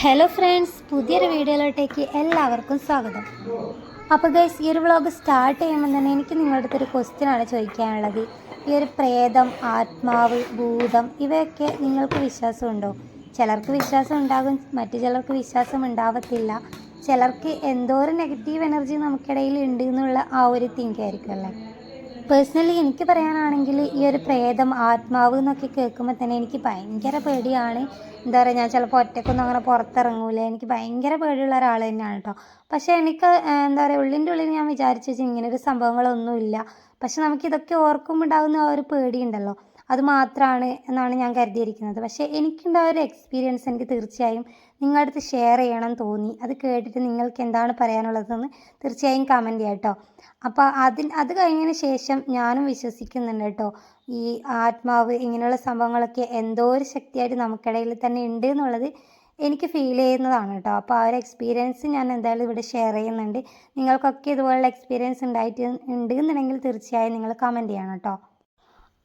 Hello friends, പുതിയൊരു വീഡിയോയിലോട്ടേക്ക് എല്ലാവർക്കും സ്വാഗതം. അപ്പോൾ ഗൈസ്, ഈ ഒരു വ്ളോഗ് സ്റ്റാർട്ട് ചെയ്യുമ്പോൾ തന്നെ എനിക്ക് നിങ്ങളുടെ അടുത്തൊരു ക്വസ്റ്റ്യനാണ് ചോദിക്കാനുള്ളത്. ഈ ഒരു പ്രേതം, ആത്മാവ്, ഭൂതം ഇവയൊക്കെ നിങ്ങൾക്ക് വിശ്വാസമുണ്ടോ? ചിലർക്ക് വിശ്വാസം ഉണ്ടാകും, മറ്റു ചിലർക്ക് വിശ്വാസം ഉണ്ടാവത്തില്ല. ചിലർക്ക് എന്തോ ഒരു നെഗറ്റീവ് എനർജി നമുക്കിടയിൽ ഉണ്ട് എന്നുള്ള ആ ഒരു തിങ്ക് ആയിരിക്കും അല്ലേ. പേഴ്സണലി എനിക്ക് പറയാനാണെങ്കിൽ ഈ ഒരു പ്രേതം, ആത്മാവ് എന്നൊക്കെ കേൾക്കുമ്പോൾ തന്നെ എനിക്ക് ഭയങ്കര പേടിയാണ്. എന്താ പറയുക, ഞാൻ ചിലപ്പോൾ ഒറ്റയ്ക്കൊന്നും അങ്ങനെ പുറത്തിറങ്ങൂല. എനിക്ക് ഭയങ്കര പേടിയുള്ള ഒരാൾ തന്നെയാണ് കേട്ടോ. പക്ഷേ എനിക്ക് എന്താ പറയുക, ഉള്ളിൻ്റെ ഉള്ളിൽ ഞാൻ വിചാരിച്ചു വെച്ചാൽ ഇങ്ങനൊരു സംഭവങ്ങളൊന്നുമില്ല. പക്ഷെ നമുക്കിതൊക്കെ ഓർക്കുമ്പോൾ ഉണ്ടാകുന്ന ആ ഒരു പേടിയുണ്ടല്ലോ, അത് മാത്രമാണ് എന്നാണ് ഞാൻ കരുതിയിരിക്കുന്നത്. പക്ഷേ എനിക്കുണ്ടായ ഒരു എക്സ്പീരിയൻസ് എനിക്ക് തീർച്ചയായും നിങ്ങളുടെ അടുത്ത് ഷെയർ ചെയ്യണം തോന്നി. അത് കേട്ടിട്ട് നിങ്ങൾക്ക് എന്താണ് പറയാനുള്ളതെന്ന് തീർച്ചയായും കമൻറ്റ് ചെയ്യാം കേട്ടോ. അപ്പോൾ അത് കഴിഞ്ഞതിന് ശേഷം ഞാനും വിശ്വസിക്കുന്നുണ്ട് കേട്ടോ, ഈ ആത്മാവ് ഇങ്ങനെയുള്ള സംഭവങ്ങളൊക്കെ എന്തോ ഒരു ശക്തിയായിട്ട് നമുക്കിടയിൽ തന്നെ ഉണ്ട് എന്നുള്ളത് എനിക്ക് ഫീൽ ചെയ്യുന്നതാണ് കേട്ടോ. അപ്പോൾ ആ ഒരു എക്സ്പീരിയൻസ് ഞാൻ എന്തായാലും ഇവിടെ ഷെയർ ചെയ്യുന്നുണ്ട്. നിങ്ങൾക്കൊക്കെ ഇതുപോലുള്ള എക്സ്പീരിയൻസ് ഉണ്ട് എന്നുണ്ടെങ്കിൽ തീർച്ചയായും നിങ്ങൾ കമൻറ്റ് ചെയ്യണം കേട്ടോ.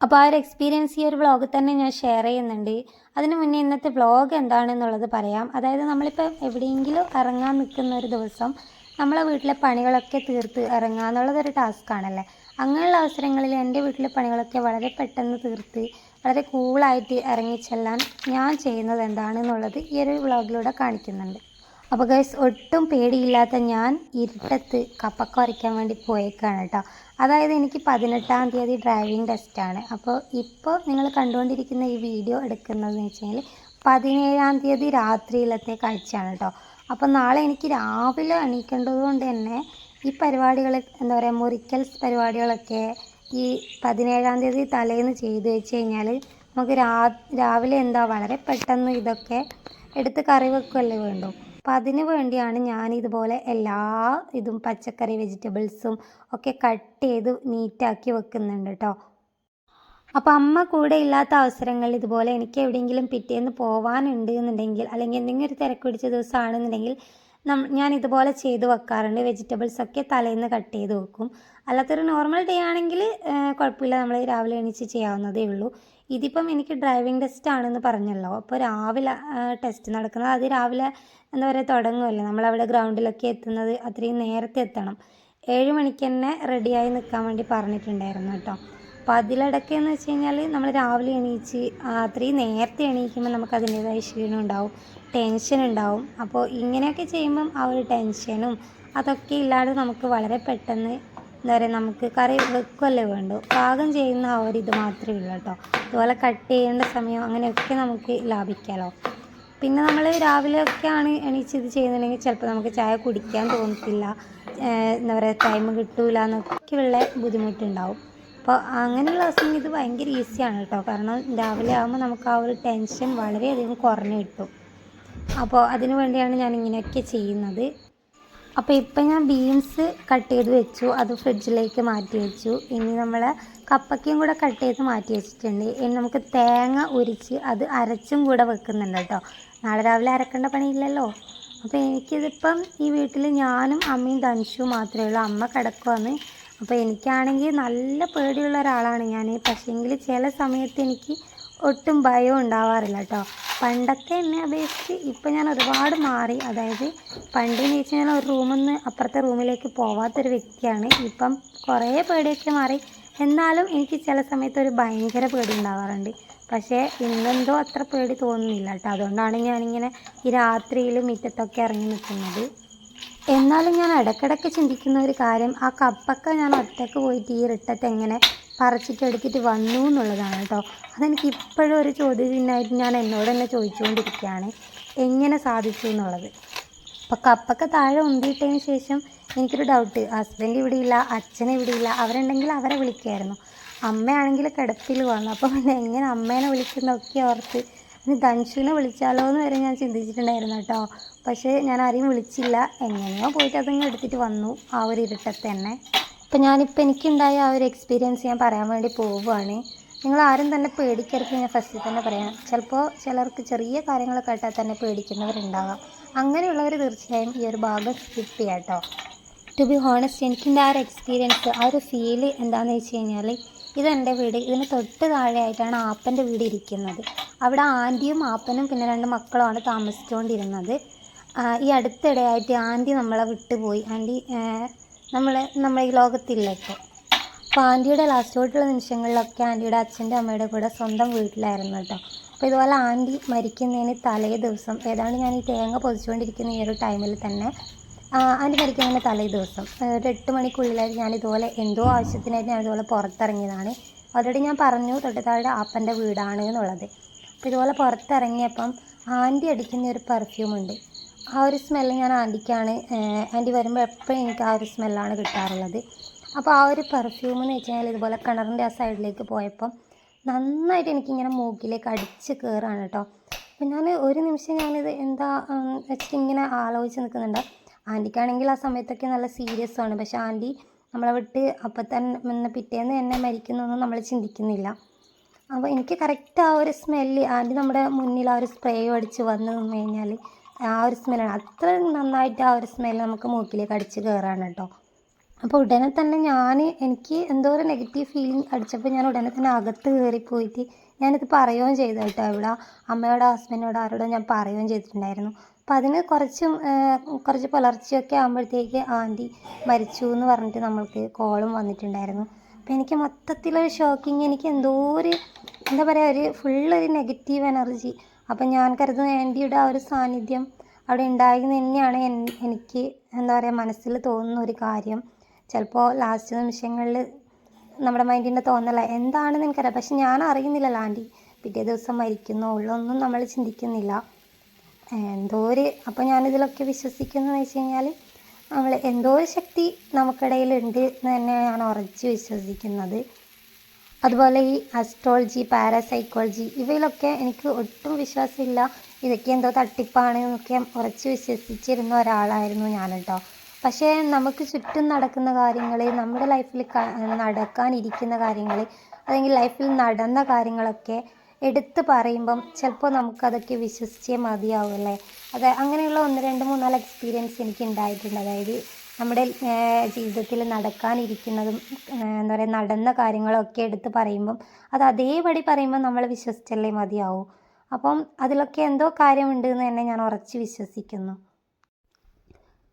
അപ്പോൾ ആ ഒരു എക്സ്പീരിയൻസ് ഈ ഒരു വ്ളോഗിൽ തന്നെ ഞാൻ ഷെയർ ചെയ്യുന്നുണ്ട്. അതിന് മുന്നേ ഇന്നത്തെ വ്ളോഗ് എന്താണെന്നുള്ളത് പറയാം. അതായത് നമ്മളിപ്പോൾ എവിടെയെങ്കിലും ഇറങ്ങാൻ നിൽക്കുന്ന ഒരു ദിവസം നമ്മളെ വീട്ടിലെ പണികളൊക്കെ തീർത്ത് ഇറങ്ങുക എന്നുള്ളതൊരു ടാസ്ക്കാണല്ലേ. അങ്ങനെയുള്ള അവസരങ്ങളിൽ എൻ്റെ വീട്ടിലെ പണികളൊക്കെ വളരെ പെട്ടെന്ന് തീർത്ത് വളരെ കൂളായിട്ട് ഇറങ്ങിച്ചെല്ലാൻ ഞാൻ ചെയ്യുന്നത് എന്താണെന്നുള്ളത് ഈ ഒരു വ്ളോഗിലൂടെ കാണിക്കുന്നുണ്ട്. അപ്പോൾ ഗൈസ്, ഒട്ടും പേടിയില്ലാത്ത ഞാൻ ഇരുട്ടത്ത് കപ്പക്ക വരയ്ക്കാൻ വേണ്ടി പോയേക്കാണ് കേട്ടോ. അതായത് എനിക്ക് 18-ാം തീയതി ഡ്രൈവിംഗ് ടെസ്റ്റാണ്. അപ്പോൾ ഇപ്പോൾ നിങ്ങൾ കണ്ടുകൊണ്ടിരിക്കുന്ന ഈ വീഡിയോ എടുക്കുന്നതെന്ന് വെച്ച് കഴിഞ്ഞാൽ 17-ാം തീയതി രാത്രിയിലത്തെ കാഴ്ചയാണ് കേട്ടോ. അപ്പോൾ നാളെ എനിക്ക് രാവിലെ എണീക്കേണ്ടത് കൊണ്ട് തന്നെ ഈ പരിപാടികൾ, എന്താ പറയുക, മുറിക്കൽ പരിപാടികളൊക്കെ ഈ 17-ാം തീയതി തലേന്ന് ചെയ്ത് വെച്ച് കഴിഞ്ഞാൽ നമുക്ക് രാവിലെ വളരെ പെട്ടെന്ന് ഇതൊക്കെ എടുത്ത് കറി വെക്കുമല്ലേ വേണ്ടു. അപ്പോൾ അതിന് വേണ്ടിയാണ് ഞാനിതുപോലെ എല്ലാ പച്ചക്കറി, വെജിറ്റബിൾസും ഒക്കെ കട്ട് ചെയ്ത് നീറ്റാക്കി വെക്കുന്നുണ്ട് കേട്ടോ. അപ്പോൾ അമ്മ കൂടെ ഇല്ലാത്ത അവസരങ്ങളിൽ ഇതുപോലെ എനിക്ക് എവിടെയെങ്കിലും പിറ്റേന്ന് പോകാനുണ്ട് എന്നുണ്ടെങ്കിൽ, അല്ലെങ്കിൽ എന്തെങ്കിലും ഒരു തിരക്ക് പിടിച്ച ദിവസമാണെന്നുണ്ടെങ്കിൽ ഞാൻ ഇതുപോലെ ചെയ്ത് വെക്കാറുണ്ട്. വെജിറ്റബിൾസൊക്കെ തലേന്ന് കട്ട് ചെയ്ത് വെക്കും. അല്ലാത്തൊരു നോർമൽ ഡേ ആണെങ്കിൽ കുഴപ്പമില്ല, നമ്മൾ രാവിലെ എണീച്ച് ചെയ്യാവുന്നതേ ഉള്ളൂ. ഇതിപ്പം എനിക്ക് ഡ്രൈവിംഗ് ടെസ്റ്റ് ആണെന്ന് പറഞ്ഞല്ലോ. അപ്പോൾ രാവിലെ ടെസ്റ്റ് നടക്കുന്നത്, അത് രാവിലെ എന്താ പറയുക തുടങ്ങുമല്ലോ. നമ്മളവിടെ ഗ്രൗണ്ടിലൊക്കെ എത്തുന്നത് അത്രയും നേരത്തെ എത്തണം. 7 മണിക്ക് തന്നെ റെഡിയായി നിൽക്കാൻ വേണ്ടി പറഞ്ഞിട്ടുണ്ടായിരുന്നു കേട്ടോ. അപ്പോൾ അതിലിടയ്ക്ക് എന്ന് വെച്ച് കഴിഞ്ഞാൽ നമ്മൾ രാവിലെ എണീച്ച് അത്രയും നേരത്തെ എണീക്കുമ്പോൾ നമുക്ക് അതിൻ്റേതായ ക്ഷീണം ഉണ്ടാവും, ടെൻഷൻ ഉണ്ടാവും. അപ്പോൾ ഇങ്ങനെയൊക്കെ ചെയ്യുമ്പം ആ ഒരു ടെൻഷനും അതൊക്കെ ഇല്ലാതെ നമുക്ക് വളരെ പെട്ടെന്ന് എന്താ പറയുക, നമുക്ക് കറി വെക്കുമല്ലേ വേണ്ടു, പാകം ചെയ്യുന്ന ആ ഒരു ഇത് മാത്രമേ ഉള്ളൂ കേട്ടോ. അതുപോലെ കട്ട് ചെയ്യേണ്ട സമയം അങ്ങനെയൊക്കെ നമുക്ക് ലാഭിക്കാമല്ലോ. പിന്നെ നമ്മൾ രാവിലെയൊക്കെയാണ് എണീച്ച് ഇത് ചെയ്യുന്നുണ്ടെങ്കിൽ ചിലപ്പോൾ നമുക്ക് ചായ കുടിക്കാൻ തോന്നത്തില്ല, എന്താ പറയുക, ടൈം കിട്ടൂല എന്നൊക്കെയുള്ള ബുദ്ധിമുട്ടുണ്ടാവും. അപ്പോൾ അങ്ങനെയുള്ള ദിവസം ഇത് ഭയങ്കര ഈസിയാണ് കേട്ടോ. കാരണം രാവിലെ ആകുമ്പോൾ നമുക്ക് ആ ഒരു ടെൻഷൻ വളരെയധികം കുറഞ്ഞു കിട്ടും. അപ്പോൾ അതിനു വേണ്ടിയാണ് ഞാൻ ഇങ്ങനെയൊക്കെ ചെയ്യുന്നത്. അപ്പോൾ ഇപ്പം ഞാൻ ബീൻസ് കട്ട് ചെയ്ത് വെച്ചു, അത് ഫ്രിഡ്ജിലേക്ക് മാറ്റി വെച്ചു. ഇനി നമ്മൾ കപ്പയ്ക്കും കൂടെ കട്ട് ചെയ്ത് മാറ്റി വെച്ചിട്ടുണ്ട്. ഇനി നമുക്ക് തേങ്ങ ഉരിച്ച് അത് അരച്ചും കൂടെ വെക്കുന്നുണ്ട് കേട്ടോ. നാളെ രാവിലെ അരക്കേണ്ട പണിയില്ലല്ലോ. അപ്പോൾ എനിക്കിതിപ്പം ഈ വീട്ടിൽ ഞാനും അമ്മയും ധനുഷും മാത്രമേ ഉള്ളൂ. അമ്മ കിടക്കുവാണ്. അപ്പോൾ എനിക്കാണെങ്കിൽ നല്ല പേടിയുള്ള ഒരാളാണ് ഞാൻ. പക്ഷേങ്കിൽ ചില സമയത്ത് എനിക്ക് ഒട്ടും ഭയം ഉണ്ടാവാറില്ല കേട്ടോ. പണ്ടൊക്കെ എന്നെ അപേക്ഷിച്ച് ഇപ്പം ഞാൻ ഒരുപാട് മാറി. അതായത് പണ്ടെന്ന് വെച്ച് കഴിഞ്ഞാൽ ഒരു റൂമിൽ നിന്ന് അപ്പുറത്തെ റൂമിലേക്ക് പോവാത്തൊരു വ്യക്തിയാണ്. ഇപ്പം കുറേ പേടിയൊക്കെ മാറി. എന്നാലും എനിക്ക് ചില സമയത്ത് ഒരു ഭയങ്കര പേടി ഉണ്ടാവാറുണ്ട്. പക്ഷേ ഇന്നെന്തോ അത്ര പേടി തോന്നുന്നില്ല കേട്ടോ. അതുകൊണ്ടാണ് ഞാനിങ്ങനെ ഈ രാത്രിയിൽ മുറ്റത്തൊക്കെ ഇറങ്ങി നിൽക്കുന്നത്. എന്നാലും ഞാൻ ഇടയ്ക്കിടയ്ക്ക് ചിന്തിക്കുന്ന ഒരു കാര്യം, ആ കപ്പക്ക ഞാൻ ഒറ്റയ്ക്ക് പോയിട്ട് ഈ ഇരുട്ടത്ത് എങ്ങനെ പറിച്ചിട്ടെടുത്തിട്ട് വന്നു എന്നുള്ളതാണ് കേട്ടോ. അതെനിക്ക് ഇപ്പോഴും ഒരു ചോദ്യചിഹ്നമായിട്ട് ഞാൻ എന്നോട് തന്നെ ചോദിച്ചുകൊണ്ടിരിക്കുകയാണ്, എങ്ങനെ സാധിച്ചു എന്നുള്ളത്. അപ്പോൾ കപ്പക്ക താഴെ ഉന്തിയിട്ടതിന് ശേഷം എനിക്കൊരു ഡൗട്ട്, ഹസ്ബൻഡ് ഇവിടെ ഇല്ല, അച്ഛൻ ഇവിടെ ഇല്ല, അവരുണ്ടെങ്കിൽ അവരെ വിളിക്കുമായിരുന്നു. അമ്മയാണെങ്കിൽ കിടപ്പിൽ വന്നു. അപ്പോൾ പിന്നെ എങ്ങനെ അമ്മേനെ വിളിക്കുന്നതൊക്കെ ഓർത്ത് ഇനി ധനുഷിനെ വിളിച്ചാലോ എന്ന് വരെ ഞാൻ ചിന്തിച്ചിട്ടുണ്ടായിരുന്നു കേട്ടോ. പക്ഷേ ഞാൻ ആരെയും വിളിച്ചില്ല, എങ്ങനെയോ പോയിട്ട് അതങ്ങ് എടുത്തിട്ട് വന്നു ആ ഒരു ഇരുട്ടത്ത് തന്നെ. അപ്പോൾ എനിക്കുണ്ടായ ആ ഒരു എക്സ്പീരിയൻസ് ഞാൻ പറയാൻ വേണ്ടി പോവുകയാണ്. നിങ്ങൾ ആരും തന്നെ പേടിക്കരുത്, ഞാൻ ഫസ്റ്റിൽ തന്നെ പറയാം. ചിലപ്പോൾ ചിലർക്ക് ചെറിയ കാര്യങ്ങൾ കേട്ടാൽ തന്നെ പേടിക്കുന്നവരുണ്ടാകാം. അങ്ങനെയുള്ളവർ തീർച്ചയായും ഈ ഒരു ഭാഗം സ്കിപ്പ് ചെയ്യാം കേട്ടോ. ടു ബി ഹോണസ്റ്റ്, എനിക്കുണ്ടായ ആ ഒരു എക്സ്പീരിയൻസ്, ആ ഒരു ഫീല് എന്താണെന്ന് വെച്ച് കഴിഞ്ഞാൽ, ഇതെൻ്റെ വീട്. ഇതിന് തൊട്ട് താഴെയായിട്ടാണ് ആപ്പൻ്റെ വീട് ഇരിക്കുന്നത്. അവിടെ ആൻറ്റിയും ആപ്പനും പിന്നെ 2 മക്കളുമാണ് താമസിച്ചുകൊണ്ടിരുന്നത്. ഈ അടുത്തിടെയായിട്ട് ആൻറ്റി നമ്മളെ വിട്ടുപോയി. ആൻറ്റി നമ്മളെ ഈ ലോകത്തില്ല ഇപ്പോൾ. അപ്പോൾ ആൻറ്റിയുടെ ലാസ്റ്റോട്ടുള്ള നിമിഷങ്ങളിലൊക്കെ ആൻറ്റിയുടെ അച്ഛൻ്റെ അമ്മയുടെ കൂടെ സ്വന്തം വീട്ടിലായിരുന്നു കേട്ടോ. അപ്പോൾ ഇതുപോലെ ആൻറ്റി മരിക്കുന്നതിന് തലേ ദിവസം, ഏതാണ്ട് ഞാൻ ഈ തേങ്ങ പൊതിച്ചുകൊണ്ടിരിക്കുന്ന ഈ ഒരു ടൈമിൽ തന്നെ ആൻറ്റി മരിക്കുന്നതിന് തലേ ദിവസം ഒരു 8 മണിക്കുള്ളിലായിട്ട് ഞാൻ ഇതുപോലെ എന്തോ ആവശ്യത്തിനായിട്ട് ഞാൻ ഇതുപോലെ പുറത്തിറങ്ങിയതാണ്. ഓൾറെഡി ഞാൻ പറഞ്ഞു തൊട്ട് താഴെ ആപ്പൻ്റെ വീടാണ് എന്നുള്ളത്. അപ്പോൾ ഇതുപോലെ പുറത്തിറങ്ങിയപ്പം ആൻറ്റി അടിക്കുന്ന ഒരു പെർഫ്യൂമുണ്ട്. ആ ഒരു സ്മെല്ല് ഞാൻ ആൻറ്റിക്കാണ്, ആൻറ്റി വരുമ്പോൾ എപ്പോഴും എനിക്ക് ആ ഒരു സ്മെല്ലാണ് കിട്ടാറുള്ളത്. അപ്പോൾ ആ ഒരു പെർഫ്യൂം എന്ന് വെച്ച് കഴിഞ്ഞാൽ ഇതുപോലെ കിണറിൻ്റെ ആ സൈഡിലേക്ക് പോയപ്പം നന്നായിട്ട് എനിക്കിങ്ങനെ മൂക്കിലേക്ക് അടിച്ച് കയറുകയാണ് കേട്ടോ. അപ്പോൾ ഞാൻ ഒരു നിമിഷം ഞാനിത് എന്താ വെച്ചിട്ട് ഇങ്ങനെ ആലോചിച്ച് നിൽക്കുന്നുണ്ട്. ആൻറ്റിക്കാണെങ്കിൽ ആ സമയത്തൊക്കെ നല്ല സീരിയസ് ആണ്. പക്ഷേ ആൻറ്റി നമ്മളെ വിട്ട് അപ്പം തന്നെ പിറ്റേന്ന് എന്നെ മരിക്കുന്നൊന്നും നമ്മൾ ചിന്തിക്കുന്നില്ല. അപ്പോൾ എനിക്ക് കറക്റ്റ് ആ ഒരു സ്മെല്ല്, ആൻറ്റി നമ്മുടെ മുന്നിൽ ആ ഒരു സ്പ്രേ അടിച്ച് വന്ന് നിന്ന് കഴിഞ്ഞാൽ ആ ഒരു സ്മെല്ലാണ്, അത്ര നന്നായിട്ട് ആ ഒരു സ്മെല്ല് നമുക്ക് മൂക്കിലേക്ക് അടിച്ച് കയറാണ് കേട്ടോ. അപ്പോൾ ഉടനെ തന്നെ എനിക്ക് എന്തോ ഒരു നെഗറ്റീവ് ഫീലിംഗ് അടിച്ചപ്പോൾ ഞാൻ ഉടനെ തന്നെ അകത്ത് കയറിപ്പോയിട്ട് ഞാനിത് പറയുകയും ചെയ്തു കേട്ടോ. ഇവിടെ അമ്മയോടോ ഹസ്ബൻഡിനോടോ ആരോടോ ഞാൻ പറയുകയും ചെയ്തിട്ടുണ്ടായിരുന്നു. അപ്പോൾ അതിന് കുറച്ച് പുലർച്ചയൊക്കെ ആകുമ്പോഴത്തേക്ക് ആൻറ്റി മരിച്ചു എന്ന് പറഞ്ഞിട്ട് നമ്മൾക്ക് കോളും വന്നിട്ടുണ്ടായിരുന്നു. അപ്പോൾ എനിക്ക് മൊത്തത്തിലൊരു ഷോക്കിങ്, എനിക്ക് എന്തോ ഒരു എന്താ പറയുക, ഒരു ഫുള്ളൊരു നെഗറ്റീവ് എനർജി. അപ്പം ഞാൻ കരുതുന്നു ആൻറ്റിയുടെ ആ ഒരു സാന്നിധ്യം അവിടെ ഉണ്ടായിരുന്നു തന്നെയാണ് എനിക്ക് എന്താ പറയുക മനസ്സിൽ തോന്നുന്ന ഒരു കാര്യം. ചിലപ്പോൾ ലാസ്റ്റ് നിമിഷങ്ങളിൽ നമ്മുടെ മൈൻഡിൻ്റെ തോന്നല എന്താണെന്ന് എനിക്കറിയാം. പക്ഷെ ഞാൻ അറിയുന്നില്ലല്ലോ ആൻറ്റി പിറ്റേ ദിവസം മരിക്കുന്നോ ഉള്ളൊന്നും നമ്മൾ ചിന്തിക്കുന്നില്ല. അപ്പോൾ ഞാനിതിലൊക്കെ വിശ്വസിക്കുന്നതെന്ന് വെച്ച് കഴിഞ്ഞാൽ നമ്മൾ എന്തോ ഒരു ശക്തി നമുക്കിടയിലുണ്ട് എന്ന് തന്നെ ഞാൻ ഉറച്ച് വിശ്വസിക്കുന്നത്. അതുപോലെ ഈ അസ്ട്രോളജി, പാരാസൈക്കോളജി ഇവയിലൊക്കെ എനിക്ക് ഒട്ടും വിശ്വാസമില്ല. ഇതൊക്കെ എന്തോ തട്ടിപ്പാണ് എന്നൊക്കെ ഉറച്ച് വിശ്വസിച്ചിരുന്ന ഒരാളായിരുന്നു ഞാൻ കേട്ടോ. പക്ഷേ നമുക്ക് ചുറ്റും നടക്കുന്ന കാര്യങ്ങൾ, നമ്മുടെ ലൈഫിൽ നടക്കാനിരിക്കുന്ന കാര്യങ്ങൾ, അല്ലെങ്കിൽ ലൈഫിൽ നടന്ന കാര്യങ്ങളൊക്കെ എടുത്ത് പറയുമ്പം ചിലപ്പോൾ നമുക്കതൊക്കെ വിശ്വസിച്ചേ മതിയാവുമല്ലേ. അങ്ങനെയുള്ള 1, 2, 3, 4 എക്സ്പീരിയൻസ് എനിക്ക് ഉണ്ടായിട്ടുണ്ട്. അതായത് നമ്മുടെ ജീവിതത്തിൽ നടക്കാനിരിക്കുന്നതും എന്താ പറയുക നടന്ന കാര്യങ്ങളൊക്കെ എടുത്ത് പറയുമ്പം അത് അതേപടി പറയുമ്പം നമ്മൾ വിശ്വസിച്ചല്ലേ മതിയാവൂ. അപ്പം അതിലൊക്കെ എന്തോ കാര്യമുണ്ട് എന്ന് തന്നെ ഞാൻ ഉറച്ച് വിശ്വസിക്കുന്നു.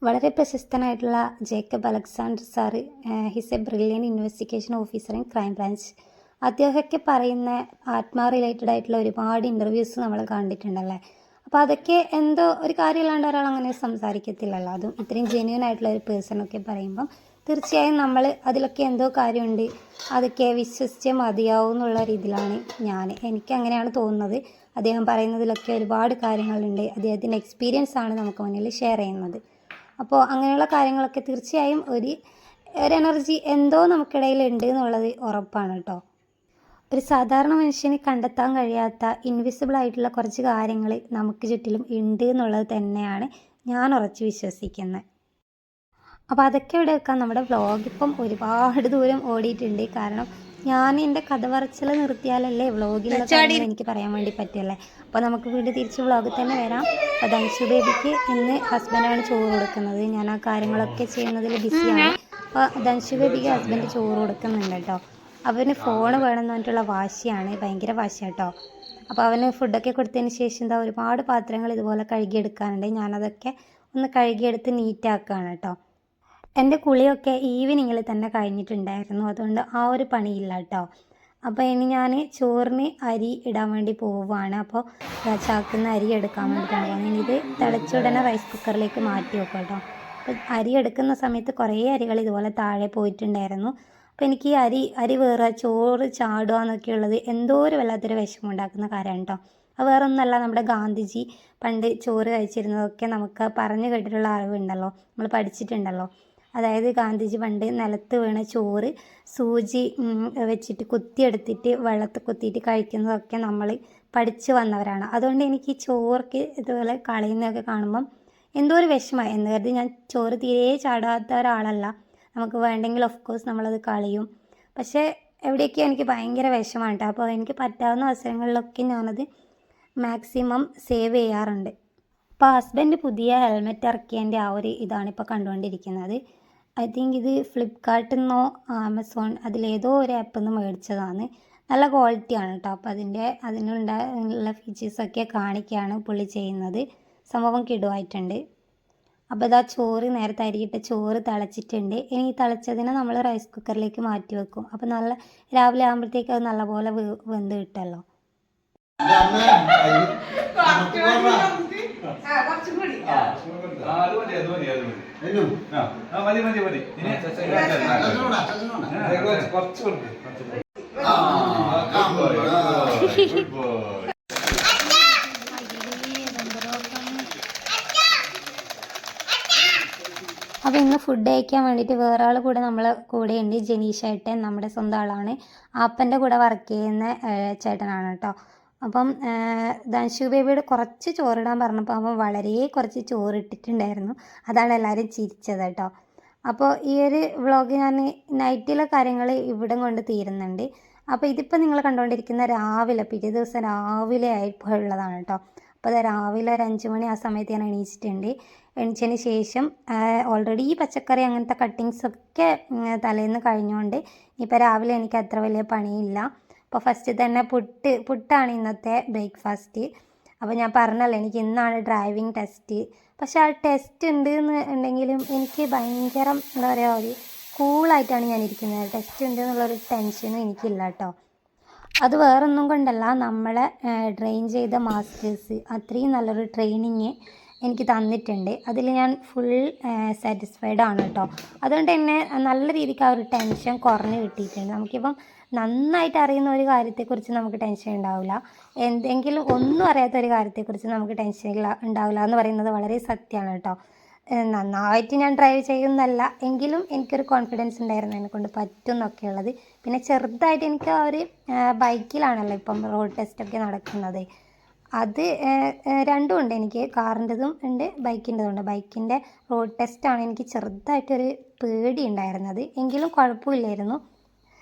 വളരെ പ്രശസ്തനായിട്ടുള്ള Jacob Alexander sir, he's a brilliant investigation officer in crime branch. അദ്ദേഹമൊക്കെ പറയുന്ന ആത്മാ റിലേറ്റഡ് ആയിട്ടുള്ള ഒരുപാട് ഇൻ്റർവ്യൂസ് നമ്മൾ കണ്ടിട്ടുണ്ടല്ലേ. അപ്പോൾ അതൊക്കെ എന്തോ ഒരു കാര്യമില്ലാണ്ട് ഒരാൾ അങ്ങനെ സംസാരിക്കത്തില്ലല്ലോ. അതും ഇത്രയും ജെന്യൂൻ ആയിട്ടുള്ള ഒരു പേഴ്സണൊക്കെ പറയുമ്പം തീർച്ചയായും നമ്മൾ അതിലൊക്കെ എന്തോ കാര്യമുണ്ട്, അതൊക്കെ വിശ്വസിച്ചേ മതിയാവും എന്നുള്ള രീതിയിലാണ് എനിക്കങ്ങനെയാണ് തോന്നുന്നത്. അദ്ദേഹം പറയുന്നതിലൊക്കെ ഒരുപാട് കാര്യങ്ങളുണ്ട്. അദ്ദേഹത്തിൻ്റെ എക്സ്പീരിയൻസ് ആണ് നമുക്ക് മുന്നിൽ ഷെയർ ചെയ്യുന്നത്. അപ്പോൾ അങ്ങനെയുള്ള കാര്യങ്ങളൊക്കെ തീർച്ചയായും ഒരു എനർജി എന്തോ നമുക്കിടയിലുണ്ട് എന്നുള്ളത് ഉറപ്പാണ് കേട്ടോ. ഒരു സാധാരണ മനുഷ്യന് കണ്ടെത്താൻ കഴിയാത്ത ഇൻവിസിബിൾ ആയിട്ടുള്ള കുറച്ച് കാര്യങ്ങൾ നമുക്ക് ചുറ്റിലും ഉണ്ട് എന്നുള്ളത് തന്നെയാണ് ഞാൻ ഉറച്ച് വിശ്വസിക്കുന്നത്. അപ്പോൾ അതൊക്കെ ഇവിടെ വെക്കാം. നമ്മുടെ വ്ളോഗ് ഇപ്പം ഒരുപാട് ദൂരം ഓടിയിട്ടുണ്ട്. കാരണം ഞാൻ എൻ്റെ കഥ പറച്ചിൽ നിർത്തിയാലല്ലേ വ്ളോഗിലുള്ള കാര്യങ്ങൾ എനിക്ക് പറയാൻ വേണ്ടി പറ്റുമല്ലേ. അപ്പോൾ നമുക്ക് വീണ്ടും തിരിച്ച് വ്ളോഗിൽ തന്നെ വരാം. അപ്പോൾ ധൻഷു ബേബിക്ക് ഇന്ന് ഹസ്ബൻഡാണ് ചോറ് കൊടുക്കുന്നത്. ഞാൻ ആ കാര്യങ്ങളൊക്കെ ചെയ്യുന്നതിൽ ബിസിയാണ്. അപ്പോൾ ധൻഷു ബേബിക്ക് ഹസ്ബൻഡ് ചോറ് കൊടുക്കുന്നുണ്ട് കേട്ടോ. അവന് ഫോൺ വേണമെന്ന് പറഞ്ഞിട്ടുള്ള വാശിയാണ്, ഭയങ്കര വാശിയാണ് കേട്ടോ. അപ്പോൾ അവന് ഫുഡൊക്കെ കൊടുത്തതിന് ശേഷം ഒരുപാട് പാത്രങ്ങൾ ഇതുപോലെ കഴുകിയെടുക്കാനുണ്ട്. ഞാനതൊക്കെ ഒന്ന് കഴുകിയെടുത്ത് നീറ്റാക്കുകയാണ് കേട്ടോ. എൻ്റെ കുളിയൊക്കെ ഈവനിങ്ങിൽ തന്നെ കഴിഞ്ഞിട്ടുണ്ടായിരുന്നു, അതുകൊണ്ട് ആ ഒരു പണിയില്ല കേട്ടോ. അപ്പോൾ ഇനി ഞാൻ ചോറിന് അരി ഇടാൻ വേണ്ടി പോവുകയാണ്. അപ്പോൾ ചാക്കുന്ന അരി എടുക്കാൻ വേണ്ടിയിട്ടാണ് പോകുന്നത്. ഇനി ഇത് തിളച്ചുടനെ റൈസ് കുക്കറിലേക്ക് മാറ്റി വെക്കും കേട്ടോ. അപ്പോൾ അരി എടുക്കുന്ന സമയത്ത് കുറേ അരികൾ ഇതുപോലെ താഴെ പോയിട്ടുണ്ടായിരുന്നു. അപ്പോൾ എനിക്ക് ഈ അരി വേറെ ചോറ് ചാടുക എന്നൊക്കെ ഉള്ളത് എന്തോ ഒരു വല്ലാത്തൊരു വിഷമം ഉണ്ടാക്കുന്ന കാര്യമാണ് കേട്ടോ. അത് വേറെ ഒന്നല്ല, നമ്മുടെ ഗാന്ധിജി പണ്ട് ചോറ് കഴിച്ചിരുന്നതൊക്കെ നമുക്ക് പറഞ്ഞു കേട്ടിട്ടുള്ള അറിവുണ്ടല്ലോ, നമ്മൾ പഠിച്ചിട്ടുണ്ടല്ലോ. അതായത് ഗാന്ധിജി പണ്ട് നിലത്ത് വീണ ചോറ് സൂചി വെച്ചിട്ട് കുത്തിയെടുത്തിട്ട് വെള്ളത്തിൽ കുത്തിയിട്ട് കഴിക്കുന്നതൊക്കെ നമ്മൾ പഠിച്ചു വന്നവരാണ്. അതുകൊണ്ട് എനിക്ക് ഈ ചോർക്ക് ഇതുപോലെ കളയുന്നതൊക്കെ കാണുമ്പം എന്തോ ഒരു വിഷമമായി എന്ന് കരുതി ഞാൻ ചോറ് തീരെ ചാടാത്ത ഒരാളല്ല. നമുക്ക് വേണ്ടെങ്കിൽ ഓഫ് കോഴ്സ് നമ്മളത് കളയും. പക്ഷേ എവിടെയൊക്കെ എനിക്ക് ഭയങ്കര വിഷമമാണ് കേട്ടോ. അപ്പോൾ എനിക്ക് പറ്റാവുന്ന അവസരങ്ങളിലൊക്കെ ഞാനത് മാക്സിമം സേവ് ചെയ്യാറുണ്ട്. അപ്പോൾ ഹസ്ബൻഡ് പുതിയ ഹെൽമെറ്റ് ഇറക്കിയതിൻ്റെ ആ ഒരു ഇതാണ് ഇപ്പോൾ കണ്ടുകൊണ്ടിരിക്കുന്നത്. ഐ തിങ്ക് ഇത് ഫ്ലിപ്കാർട്ടിൽ നിന്നോ ആമസോൺ അതിലേതോ ഒരു ആപ്പിൽ നിന്ന് മേടിച്ചതാണ്. നല്ല ക്വാളിറ്റിയാണ് കേട്ടോ. അപ്പോൾ അതിനുള്ള ഫീച്ചേഴ്സൊക്കെ കാണിക്കുകയാണ് പുള്ളി ചെയ്യുന്നത്. സംഭവം കിടുവായിട്ടുണ്ട്. അപ്പോൾ ഇതാ ചോറ് നേരത്തെ അരിയിട്ട ചോറ് തിളച്ചിട്ടുണ്ട്. ഇനി ഈ തിളച്ചതിനെ നമ്മൾ റൈസ് കുക്കറിലേക്ക് മാറ്റി വെക്കും. അപ്പോൾ രാവിലെ ആകുമ്പോഴത്തേക്ക് അത് നല്ലപോലെ വെന്ത് കിട്ടുമല്ലോ. അപ്പോൾ ഇന്ന് ഫുഡ് കഴിക്കാൻ വേണ്ടിയിട്ട് വേറെ ആൾ കൂടെ നമ്മളെ കൂടെയുണ്ട്. ജനീഷ് ചേട്ടൻ, നമ്മുടെ സ്വന്തം ആളാണ്. ആപ്പൻ്റെ കൂടെ വർക്ക് ചെയ്യുന്ന ചേട്ടനാണ് കേട്ടോ. അപ്പം ധൻഷു ബേബിയോട് കുറച്ച് ചോറിടാൻ പറഞ്ഞപ്പോൾ അവൻ വളരെ കുറച്ച് ചോറിട്ടിട്ടുണ്ടായിരുന്നു. അതാണ് എല്ലാവരും ചിരിച്ചത് കേട്ടോ. അപ്പോൾ ഈ ഒരു വ്ളോഗ് ഞാൻ നൈറ്റിലെ കാര്യങ്ങൾ ഇവിടം കൊണ്ട് തീരുന്നുണ്ട്. അപ്പോൾ ഇതിപ്പോൾ നിങ്ങൾ കണ്ടുകൊണ്ടിരിക്കുന്ന പിറ്റേ ദിവസം രാവിലെ ആയിട്ടുള്ളതാണ് കേട്ടോ. അപ്പോൾ അത് രാവിലെ ഒരു 5 മണി ആ സമയത്ത് ഞാൻ എണീച്ചിട്ടുണ്ട്. എണീച്ചതിന് ശേഷം ഓൾറെഡി ഈ പച്ചക്കറി അങ്ങനത്തെ കട്ടിങ്സൊക്കെ തലേന്ന് കഴിഞ്ഞുകൊണ്ട് ഇപ്പോൾ രാവിലെ എനിക്ക് അത്ര വലിയ പണിയില്ല. അപ്പോൾ ഫസ്റ്റ് തന്നെ പുട്ടാണ് ഇന്നത്തെ ബ്രേക്ക്ഫാസ്റ്റ്. അപ്പോൾ ഞാൻ പറഞ്ഞല്ലോ എനിക്ക് ഇന്നാണ് ഡ്രൈവിംഗ് ടെസ്റ്റ്. പക്ഷെ ആ ടെസ്റ്റ് ഉണ്ടെങ്കിലും എനിക്ക് ഭയങ്കര എന്താ പറയുക, ഒരു കൂളായിട്ടാണ് ഞാൻ ഇരിക്കുന്നത്. ടെസ്റ്റ് ഉണ്ട് എന്നുള്ളൊരു ടെൻഷനും എനിക്കില്ല കേട്ടോ. അത് വേറൊന്നും കൊണ്ടല്ല, നമ്മളെ ട്രെയിൻ ചെയ്ത മാസ്റ്റേഴ്സ് അത്രയും നല്ലൊരു ട്രെയിനിങ് എനിക്ക് തന്നിട്ടുണ്ട്. അതിൽ ഞാൻ ഫുൾ സാറ്റിസ്ഫൈഡ് ആണ് കേട്ടോ. അതുകൊണ്ട് തന്നെ നല്ല രീതിക്ക് ആ ഒരു ടെൻഷൻ കുറഞ്ഞ് കിട്ടിയിട്ടുണ്ട്. നമുക്കിപ്പം നന്നായിട്ട് അറിയുന്ന ഒരു കാര്യത്തെക്കുറിച്ച് നമുക്ക് ടെൻഷൻ ഉണ്ടാവില്ല. എന്തെങ്കിലും ഒന്നും അറിയാത്ത ഒരു കാര്യത്തെക്കുറിച്ച് നമുക്ക് ടെൻഷൻ ഉണ്ടാവില്ല എന്ന് പറയുന്നത് വളരെ സത്യമാണ് കേട്ടോ. നന്നായിട്ട് ഞാൻ ഡ്രൈവ് ചെയ്യുന്നല്ല എങ്കിലും എനിക്കൊരു കോൺഫിഡൻസ് ഉണ്ടായിരുന്നു എന്നെക്കൊണ്ട് പറ്റും എന്നൊക്കെ ഉള്ളത്. പിന്നെ ചെറുതായിട്ട് എനിക്ക് ആ ഒരു ബൈക്കിലാണല്ലോ ഇപ്പം റോഡ് ടെസ്റ്റൊക്കെ നടക്കുന്നത്. അത് രണ്ടും ഉണ്ട്. എനിക്ക് കാറിൻ്റെതും ഉണ്ട്, ബൈക്കിൻ്റെതും ഉണ്ട്. ബൈക്കിൻ്റെ റോഡ് ടെസ്റ്റാണ് എനിക്ക് ചെറുതായിട്ടൊരു പേടി ഉണ്ടായിരുന്നത്. എങ്കിലും കുഴപ്പമില്ലായിരുന്നു.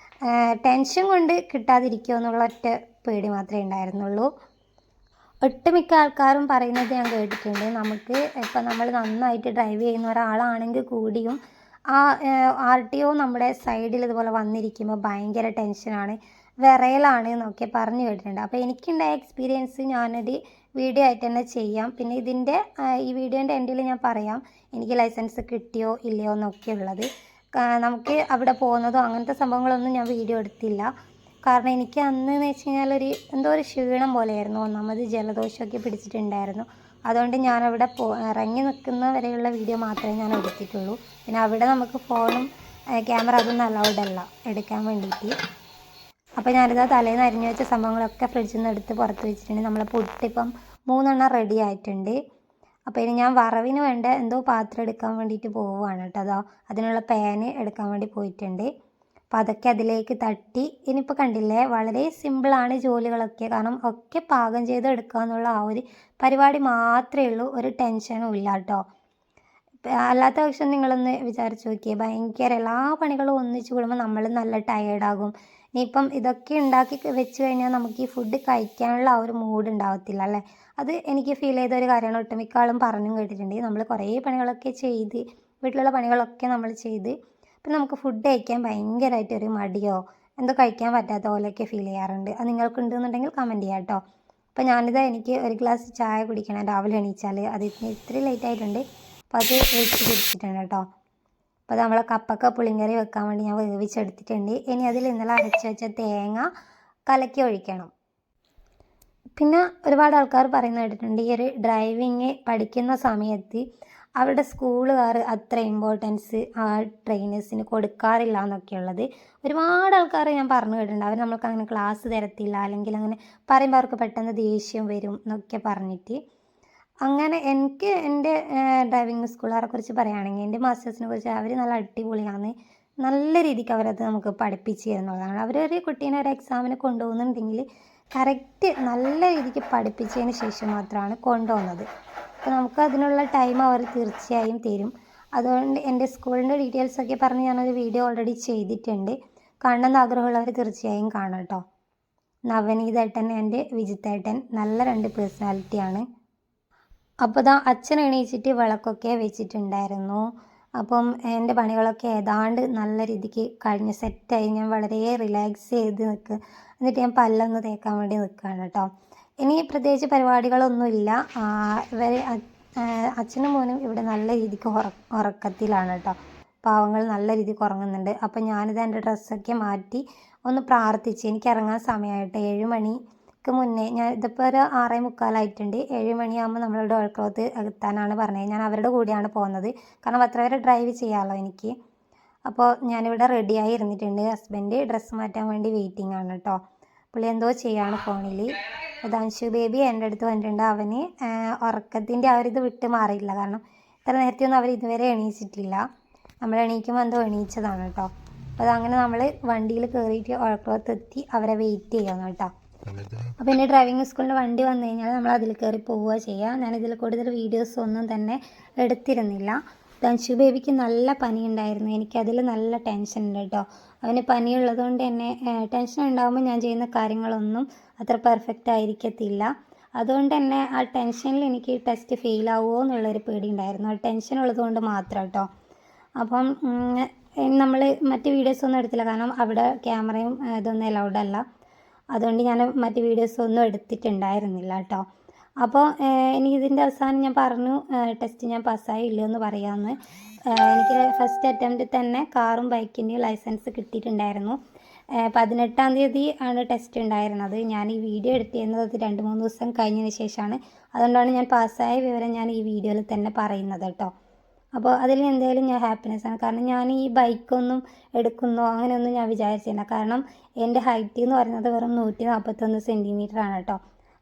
ടെൻഷൻ കൊണ്ട് കിട്ടാതിരിക്കുമോ എന്നുള്ള ഒറ്റ പേടി മാത്രമേ ഉണ്ടായിരുന്നുള്ളൂ. ഒട്ടുമിക്ക ആൾക്കാരും പറയുന്നത് ഞാൻ കേട്ടിട്ടുണ്ട്, നമുക്ക് ഇപ്പം നമ്മൾ നന്നായിട്ട് ഡ്രൈവ് ചെയ്യുന്ന ഒരാളാണെങ്കിൽ കൂടിയും ആ RTO നമ്മുടെ സൈഡിൽ ഇതുപോലെ വന്നിരിക്കുമ്പോൾ ഭയങ്കര ടെൻഷനാണ്, വിറയലാണ് എന്നൊക്കെ പറഞ്ഞു കേട്ടിട്ടുണ്ട്. അപ്പോൾ എനിക്കുണ്ടായ എക്സ്പീരിയൻസ് ഞാനൊരു വീഡിയോ ആയിട്ട് തന്നെ ചെയ്യാം. പിന്നെ ഈ വീഡിയോൻ്റെ എൻഡിൽ ഞാൻ പറയാം എനിക്ക് ലൈസൻസ് കിട്ടിയോ ഇല്ലയോ എന്നൊക്കെ ഉള്ളത്. നമുക്ക് അവിടെ പോകുന്നതോ അങ്ങനത്തെ സംഭവങ്ങളൊന്നും ഞാൻ വീഡിയോ എടുത്തില്ല. കാരണം എനിക്ക് അന്ന് എന്ന് വെച്ച് കഴിഞ്ഞാൽ എന്തോ ഒരു ക്ഷീണം പോലെയായിരുന്നു. ഒന്നാമത് ജലദോഷമൊക്കെ പിടിച്ചിട്ടുണ്ടായിരുന്നു. അതുകൊണ്ട് ഞാനവിടെ ഇറങ്ങി നിൽക്കുന്ന വരെയുള്ള വീഡിയോ മാത്രമേ ഞാൻ എടുത്തിട്ടുള്ളൂ. പിന്നെ അവിടെ നമുക്ക് ഫോണും ക്യാമറ അതൊന്നും അലൗഡ് അല്ല എടുക്കാൻ വേണ്ടിയിട്ട്. അപ്പോൾ ഞാനിതാ തലേന്ന് അരിഞ്ഞു വെച്ച സംഭവങ്ങളൊക്കെ ഫ്രിഡ്ജിൽ നിന്ന് എടുത്ത് പുറത്ത് വെച്ചിട്ടുണ്ട്. നമ്മളെ പുട്ടിപ്പം 3 എണ്ണം റെഡി ആയിട്ടുണ്ട്. അപ്പോൾ ഇനി ഞാൻ വറവിന് വേണ്ട എന്തോ പാത്രം എടുക്കാൻ വേണ്ടിയിട്ട് പോവുകയാണ് കേട്ടോ. അതിനുള്ള പാന് എടുക്കാൻ വേണ്ടി പോയിട്ടുണ്ട്. അപ്പോൾ അതൊക്കെ അതിലേക്ക് തട്ടി ഇനിയിപ്പോൾ കണ്ടില്ലേ, വളരെ സിമ്പിളാണ് ജോലികളൊക്കെ. കാരണം ഒക്കെ പാകം ചെയ്ത് എടുക്കുക എന്നുള്ള ആ ഒരു പരിപാടി മാത്രമേ ഉള്ളൂ. ഒരു ടെൻഷനും ഇല്ല കേട്ടോ. അല്ലാത്ത പക്ഷം നിങ്ങളൊന്ന് വിചാരിച്ച് നോക്കിയേ, ഭയങ്കര എല്ലാ പണികളും ഒന്നിച്ച് കൂടുമ്പോൾ നമ്മൾ നല്ല ടയേർഡാകും. ഇനിയിപ്പം ഇതൊക്കെ ഉണ്ടാക്കി വെച്ച് കഴിഞ്ഞാൽ നമുക്ക് ഈ ഫുഡ് കഴിക്കാനുള്ള ആ ഒരു മൂഡ് ഉണ്ടാവത്തില്ല അല്ലേ. അത് എനിക്ക് ഫീൽ ചെയ്ത ഒരു കാര്യമാണ്. ഒട്ടുമിക്ക ആളും പറഞ്ഞും കേട്ടിട്ടുണ്ട്. നമ്മൾ കുറേ പണികളൊക്കെ ചെയ്ത് വീട്ടിലുള്ള പണികളൊക്കെ നമ്മൾ ചെയ്ത് അപ്പം നമുക്ക് ഫുഡ് കഴിക്കാൻ ഭയങ്കരമായിട്ടൊരു മടിയോ എന്തോ കഴിക്കാൻ പറ്റാത്ത പോലെയൊക്കെ ഫീൽ ചെയ്യാറുണ്ട്. അത് നിങ്ങൾക്കുണ്ടെന്നുണ്ടെങ്കിൽ കമൻറ്റ് ചെയ്യാം കേട്ടോ. അപ്പോൾ എനിക്ക് ഒരു ഗ്ലാസ് ചായ കുടിക്കണം രാവിലെ എണീച്ചാൽ. അത് ഇത്തിരി ലേറ്റ് ആയിട്ടുണ്ട്. അപ്പോൾ അത് വെച്ച് കുടിച്ചിട്ടുണ്ട് കേട്ടോ. അപ്പോൾ നമ്മളെ കപ്പക്ക പുളിങ്കറി വെക്കാൻ വേണ്ടി ഞാൻ വേവിച്ചെടുത്തിട്ടുണ്ട്. ഇനി അതിൽ ഇന്നലെ അരച്ച് വെച്ച തേങ്ങ കലക്കി ഒഴിക്കണം. പിന്നെ ഒരുപാട് ആൾക്കാർ പറയുന്നത് കേട്ടിട്ടുണ്ട്, ഈ ഒരു ഡ്രൈവിങ് പഠിക്കുന്ന സമയത്ത് അവരുടെ സ്കൂളുകാർ അത്ര ഇമ്പോർട്ടൻസ് ആ ട്രെയിനേഴ്സിന് കൊടുക്കാറില്ല എന്നൊക്കെയുള്ളത് ഒരുപാട് ആൾക്കാർ ഞാൻ പറഞ്ഞു കേട്ടിട്ടുണ്ട്. അവർ നമ്മൾക്ക് അങ്ങനെ ക്ലാസ് തരത്തില്ല, അല്ലെങ്കിൽ അങ്ങനെ പറയുമ്പോൾ അവർക്ക് പെട്ടെന്ന് ദേഷ്യം വരും എന്നൊക്കെ പറഞ്ഞിട്ട്. അങ്ങനെ എനിക്ക് എൻ്റെ ഡ്രൈവിംഗ് സ്കൂളുകാരെ കുറിച്ച് പറയുകയാണെങ്കിൽ എൻ്റെ മാസ്റ്റേഴ്സിനെ കുറിച്ച് അവർ നല്ല അടിപൊളിയാണ്. നല്ല രീതിക്ക് അവരത് നമുക്ക് പഠിപ്പിച്ച് തരുന്നതാണ്. അവരൊരു കുട്ടീനെ ഒരു എക്സാമിന് കൊണ്ടുപോകുന്നുണ്ടെങ്കിൽ കറക്റ്റ് നല്ല രീതിക്ക് പഠിപ്പിച്ചതിന് ശേഷം മാത്രമാണ് കൊണ്ടുപോകുന്നത്. അപ്പോൾ നമുക്ക് അതിനുള്ള ടൈം അവർ തീർച്ചയായും തരും. അതുകൊണ്ട് എൻ്റെ സ്കൂളിൻ്റെ ഡീറ്റെയിൽസൊക്കെ പറഞ്ഞ് ഞാനൊരു വീഡിയോ ഓൾറെഡി ചെയ്തിട്ടുണ്ട്. കാണണമെന്ന് ആഗ്രഹമുള്ളവർ തീർച്ചയായും കാണാം കേട്ടോ. നവനീതേട്ടൻ ആൻഡ് വിജിത്തേട്ടൻ നല്ല 2 പേഴ്സണാലിറ്റിയാണ്. അപ്പോൾ അച്ഛൻ എണീച്ചിട്ട് വിളക്കൊക്കെ വെച്ചിട്ടുണ്ടായിരുന്നു. അപ്പം എൻ്റെ പണികളൊക്കെ ഏതാണ്ട് നല്ല രീതിക്ക് കഴിഞ്ഞ് സെറ്റായി. ഞാൻ വളരെ റിലാക്സ് ചെയ്ത് നിൽക്കുക. എന്നിട്ട് ഞാൻ പല്ലൊന്ന് തേക്കാൻ വേണ്ടി നിൽക്കുകയാണ് കേട്ടോ. ഇനി പ്രത്യേകിച്ച് പരിപാടികളൊന്നുമില്ല. ഇവർ അച്ഛനും മോനും ഇവിടെ നല്ല രീതിക്ക് ഉറക്കത്തിലാണ് കേട്ടോ. പാവങ്ങൾ നല്ല രീതിക്ക് ഉറങ്ങുന്നുണ്ട്. അപ്പം ഞാനിത് എൻ്റെ ഡ്രസ്സൊക്കെ മാറ്റി ഒന്ന് പ്രാർത്ഥിച്ച് എനിക്ക് ഇറങ്ങാൻ സമയമായിട്ട് 7 മണിക്ക് മുന്നേ ഞാൻ ഇതിപ്പോൾ ഒരു 6:45 7 മണിയാകുമ്പോൾ നമ്മളുടെ ഓൾക്ലോത്ത് എത്താനാണ് പറഞ്ഞത്. ഞാൻ അവരുടെ കൂടെയാണ് പോകുന്നത്, കാരണം അത്ര വരെ ഡ്രൈവ് ചെയ്യാമല്ലോ എനിക്ക്. അപ്പോൾ ഞാനിവിടെ റെഡിയായി ഇരുന്നിട്ടുണ്ട്. ഹസ്ബൻഡ് ഡ്രസ്സ് മാറ്റാൻ വേണ്ടി വെയിറ്റിംഗ് ആണ് കേട്ടോ. പുള്ളി എന്തോ ചെയ്യാണ് ഫോണിൽ. ദാൻഷു ബേബി എൻ്റെ അടുത്ത് വന്നിട്ടുണ്ട്. അവന് ഉറക്കത്തിൻ്റെ അവരിത് വിട്ട് മാറിയില്ല, കാരണം ഇത്ര നേരത്തെയൊന്നും അവർ ഇതുവരെ എണീച്ചിട്ടില്ല. നമ്മൾ എണീക്കുമ്പോൾ എന്തോ എണീച്ചതാണ് കേട്ടോ. അപ്പോൾ അതങ്ങനെ നമ്മൾ വണ്ടിയിൽ കയറിയിട്ട് ഓൾക്ലോത്ത് എത്തി അവരെ വെയിറ്റ് ചെയ്യണം കേട്ടോ. അപ്പോൾ എൻ്റെ ഡ്രൈവിംഗ് സ്കൂളിൻ്റെ വണ്ടി വന്നു കഴിഞ്ഞാൽ നമ്മൾ അതിൽ കയറി പോവുക ചെയ്യുക. ഞാനിതിൽ കൂടുതൽ വീഡിയോസ് ഒന്നും തന്നെ എടുത്തിരുന്നില്ല. ദൻഷു ബേബിക്ക് നല്ല പനി ഉണ്ടായിരുന്നു. എനിക്കതിൽ നല്ല ടെൻഷൻ ഉണ്ട് കേട്ടോ. അവന് പനിയുള്ളത് കൊണ്ട് തന്നെ ടെൻഷൻ ഉണ്ടാകുമ്പോൾ ഞാൻ ചെയ്യുന്ന കാര്യങ്ങളൊന്നും അത്ര പെർഫെക്റ്റ് ആയിരിക്കത്തില്ല. അതുകൊണ്ട് തന്നെ ആ ടെൻഷനിൽ എനിക്ക് ടെസ്റ്റ് ഫെയിലാവുമോ എന്നുള്ളൊരു പേടി ഉണ്ടായിരുന്നു. ആ ടെൻഷൻ ഉള്ളതുകൊണ്ട് മാത്രം കേട്ടോ. അപ്പം നമ്മൾ മറ്റ് വീഡിയോസൊന്നും എടുത്തില്ല, കാരണം അവിടെ ക്യാമറയും ഇതൊന്നും അലൗഡ് അല്ല. അതുകൊണ്ട് ഞാൻ മറ്റ് വീഡിയോസൊന്നും എടുത്തിട്ടുണ്ടായിരുന്നില്ല കേട്ടോ. അപ്പോൾ എനിക്കിതിൻ്റെ അവസാനം ഞാൻ പറഞ്ഞു ടെസ്റ്റ് ഞാൻ പാസ്സായി ഇല്ലയെന്ന് പറയാമെന്ന്. എനിക്ക് ഫസ്റ്റ് അറ്റംപ്റ്റിൽ തന്നെ കാറും ബൈക്കിൻ്റെയും ലൈസൻസ് കിട്ടിയിട്ടുണ്ടായിരുന്നു. 18-ാം തീയതി ആണ് ടെസ്റ്റ് ഉണ്ടായിരുന്നത്. ഞാൻ ഈ വീഡിയോ എഡിറ്റ് ചെയ്യുന്നത് 2-3 ദിവസം കഴിഞ്ഞതിന് ശേഷമാണ്. അതുകൊണ്ടാണ് ഞാൻ പാസ്സായ വിവരം ഞാൻ ഈ വീഡിയോയിൽ തന്നെ പറയുന്നത് കേട്ടോ. അപ്പോൾ അതിൽ എന്തായാലും ഞാൻ ഹാപ്പിനെസ്സാണ്, കാരണം ഞാൻ ഈ ബൈക്കൊന്നും എടുക്കുന്നോ അങ്ങനെയൊന്നും ഞാൻ വിചാരിച്ചില്ല. കാരണം എൻ്റെ ഹൈറ്റ് എന്ന് പറയുന്നത് വെറും 141 സെൻറ്റിമീറ്ററാണ് കേട്ടോ.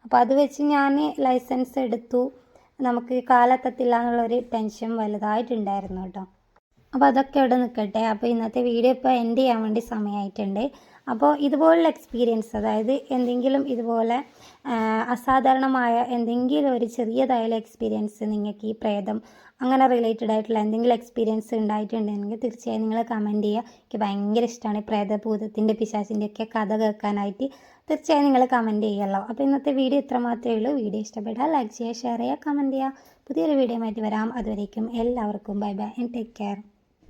അപ്പോൾ അത് വെച്ച് ഞാൻ ലൈസൻസ് എടുത്തു. നമുക്ക് കാലെത്തത്തില്ല എന്നുള്ളൊരു ടെൻഷൻ വലുതായിട്ടുണ്ടായിരുന്നു കേട്ടോ. അപ്പോൾ അതൊക്കെ ഇവിടെ നിൽക്കട്ടെ. അപ്പോൾ ഇന്നത്തെ വീഡിയോ ഇപ്പോൾ എൻഡ് ചെയ്യാൻ വേണ്ടി സമയമായിട്ടുണ്ട്. അപ്പോൾ ഇതുപോലുള്ള എക്സ്പീരിയൻസ്, അതായത് എന്തെങ്കിലും ഇതുപോലെ അസാധാരണമായ എന്തെങ്കിലും ഒരു ചെറിയതായാലും എക്സ്പീരിയൻസ് നിങ്ങൾക്ക് ഈ പ്രേതം അങ്ങനെ റിലേറ്റഡ് ആയിട്ടുള്ള എന്തെങ്കിലും എക്സ്പീരിയൻസ് ഉണ്ടായിട്ടുണ്ടെങ്കിൽ തീർച്ചയായും നിങ്ങൾ കമൻറ്റ് ചെയ്യുക. എനിക്ക് ഭയങ്കര ഇഷ്ടമാണ് പ്രേതഭൂതത്തിൻ്റെ പിശാചിൻ്റെ ഒക്കെ കഥ കേൾക്കാനായിട്ട്. തീർച്ചയായും നിങ്ങൾ കമൻറ്റ് ചെയ്യുമല്ലോ. അപ്പോൾ ഇന്നത്തെ വീഡിയോ ഇത്ര മാത്രമേ ഉള്ളൂ. വീഡിയോ ഇഷ്ടപ്പെട്ടാൽ ലൈക്ക് ചെയ്യുക, ഷെയർ ചെയ്യുക, കമൻറ്റ് ചെയ്യുക. പുതിയൊരു വീഡിയോ ആയിട്ട് വരാം. അതുവരേക്കും എല്ലാവർക്കും bye bye and take care.